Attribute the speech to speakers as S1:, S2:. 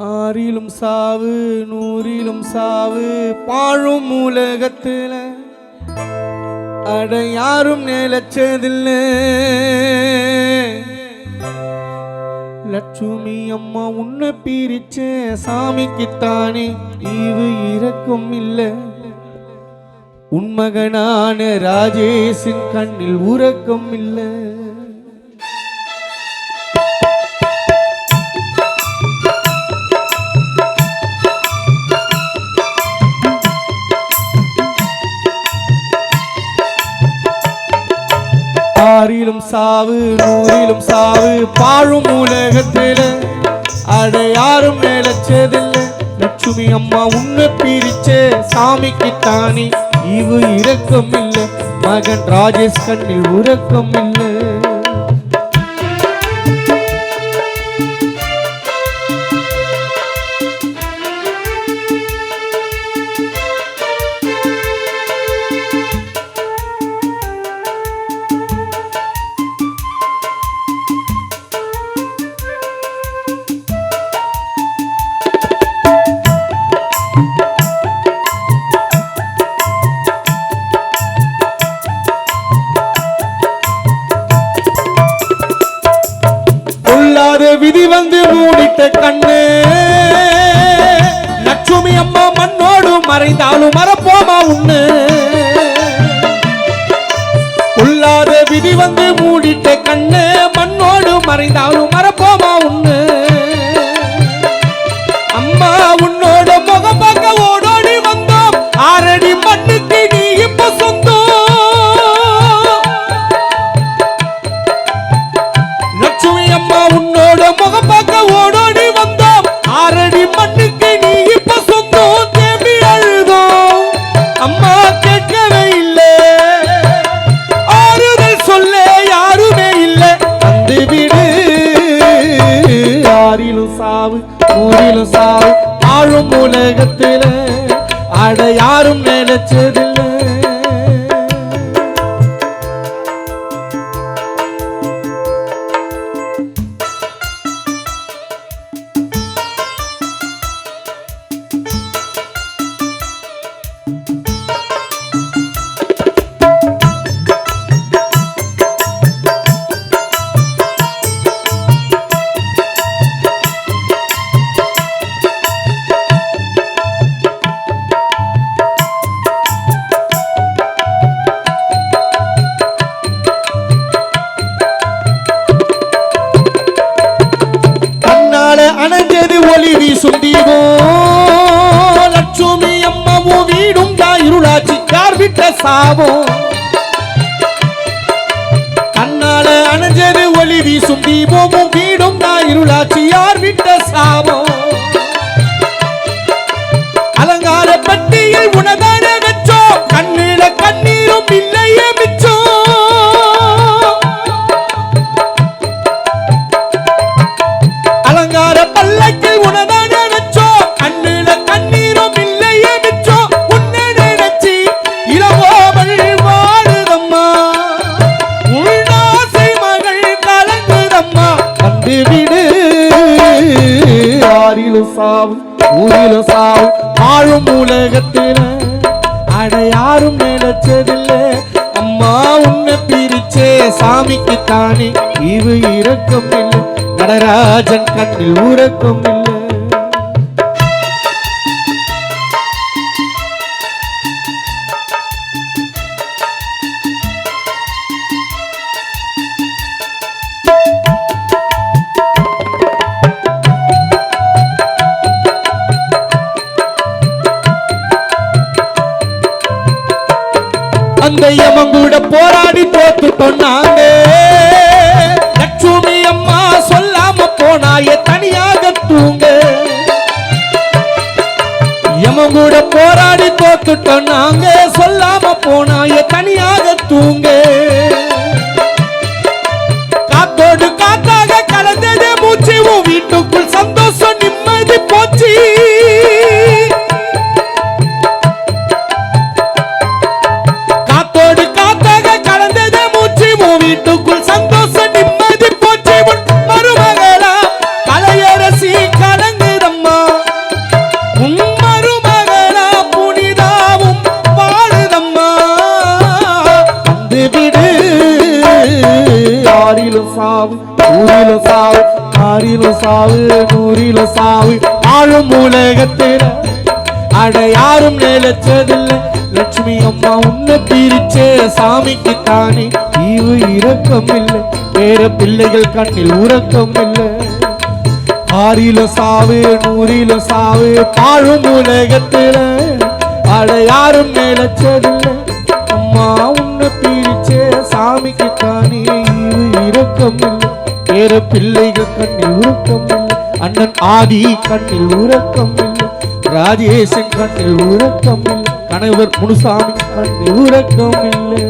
S1: ஆறிலும் சாவு நூறிலும் சாவு பாழும் உலகத்துல அட யாரும் நிலச்சதில்லை. லட்சுமி அம்மா உன்னை பிரிச்ச சாமிக்குத்தானே ஈவு இரக்கம் இல்லை. உன்மகனான ராஜேஷின் கண்ணில் உறக்கம் இல்லை. ஆறிலும் சாவு நூறிலும் சாவு பாழும் உலகத்தில அட யாரும் நிலச்சதில்லை. லட்சுமி அம்மா உன்னை பிரிச்ச சாமிக்குத்தானே ஈவு இரக்கம் இல்லை. மகன் ராஜேஷ் கண்ணில் உறக்கம் இல்லை. விதி வந்து மூடிட்ட கண்ணு லட்சுமி அம்மா மண்ணோடு மறைந்தாலும் மறப்போமா உன்னு. உள்ளாத விதி வந்து மூடிட்ட கண்ணு மண்ணோடு மறைந்தாலும் மறப்போமா உன்னு. அம்மா உன்னோட முகம் பார்க்க ஓடோடி வந்தோம். ஆறடி மண்ணுக்கு நீ இப்ப சொந்தம். லட்சுமி அம்மா உன்னோட முகம் பார்க்க ஓடோடி வந்தோம். ஆறடி மண்ணுக்கு நீ இப்ப சொந்தம். தேம்பி அழுதோம் அம்மா கேட்கவே இல்லை. ஆறுதல் சொல்ல யாருமே இல்லை. வந்து விடு. ஆறிலும் சாவு ஊரிலும் சாவு ஆளும் உலகத்தில அட யாரும் நினைச்சதில்லை. அணைஞ்சது ஒளி வீசும் தீபம். லட்சுமி அம்மாவும் வீடும் இருளாச்சி யார் விட்ட சாபம். கண்ணால அணைஞ்சது ஒளி வீசும் தீபமும் வீடும் இருளாச்சி யார் விட்ட சாபம். அலங்கார பட்டியில் உணதான வச்சோம். கண்ணில கண்ணீரும் இல்லையே மிச்சம். அலங்கார பல்லக்கில் உணதான வச்சோம். கண்ணில கண்ணீரும் இல்லையே மிச்சம். உன்னை நினைச்சி இரவோவள் வாழுதம்மா. உள்நாசை மகள் கலங்குதம்மா. வந்து விடு. ஆறிலும் சாவு ஊரிலும் சாவு ஆழும் உலகத்தில அட யாரும் நினைச்சதில்லை. அம்மா உன்னை பிரிச்சே சாமிக்கு தானே ஈவு இரக்கம் இல்லை. நடராஜன் கண்ணில் உறக்கம் இல்லை. அந்த யமன் கூட போராடி தோத்துட்டோம் நாங்க. லட்சுமி அம்மா சொல்லாம போனாயே தனியாக தூங்க. யமன் கூட போராடி தோத்துட்டோம் நாங்க. சொல்லாம போனாயே தனியாக தூங்க. காத்தோடு காத்தாக கலந்ததே மூச்சு. உன் வீட்டுக்குள் சந்தோஷம் நிம்மதி போச்சு. காத்தோடு காத்தாக கலந்ததே மூச்சு. உன் வீட்டுக்குள் சந்தோஷம் நிம்மதி போச்சு. மருமகளா கலையரசி கலங்குதம்மா. ஆறிலும் சாவு நூறிலும் சாவு ஆளும் உலகத்தில அட யாரும் நிலைச்சதில்லை லட்சுமி அம்மா உன்னை பிரிச்சே சாமிக்கு தானே ஈவு இரக்கம் இல்லை வேற பிள்ளைகள் கண்ணில் உறக்கம் இல்லை ஆறிலும் சாவு நூறிலும் சாவு பாழும் உலகத்தில அட யாரும் நிலைச்சதில்லை அம்மா உன்னை பிரிச்சே சாமிக்கு தானே ஈவு இரக்கம் இல்லை வேற பிள்ளைகள் கண்ணில் உறக்கம் இல்லை அண்ணன் ஆதி கண்ணில் உறக்கம் இல்லை ராஜேஷன் கண்ணில் உறக்கம் இல்லை கணவர் முனுசாமி கண்ணில் உறக்கம் இல்லை